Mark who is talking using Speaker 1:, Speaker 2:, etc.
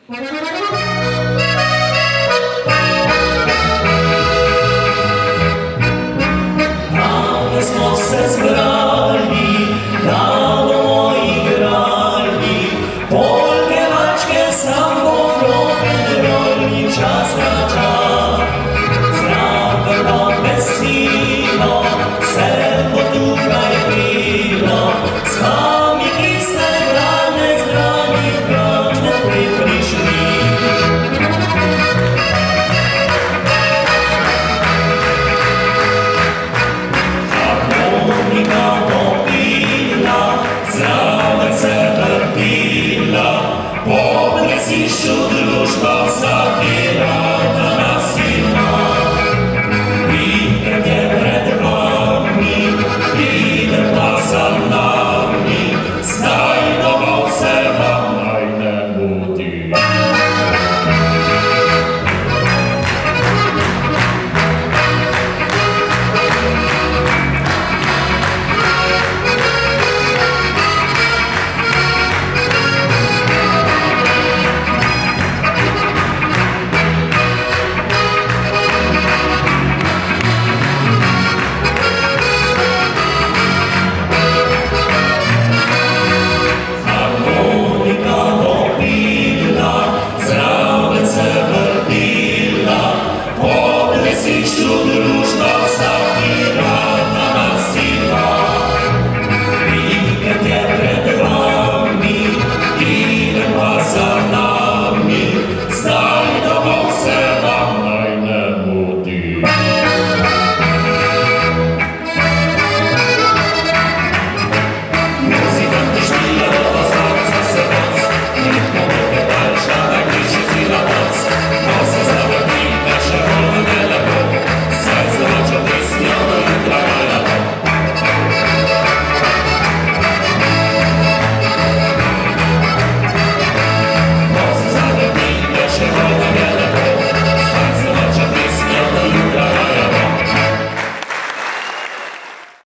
Speaker 1: Smo se zbrali, davno igrali, polke, mačke, samo rock'n'roll čas na čas. Zdravo, veselo, vse bo tukaj bilo, s vami, ki ste brane, zdravi, prav naprej prišli. Zraven se vrtila, po plesišču družba vsaki rada.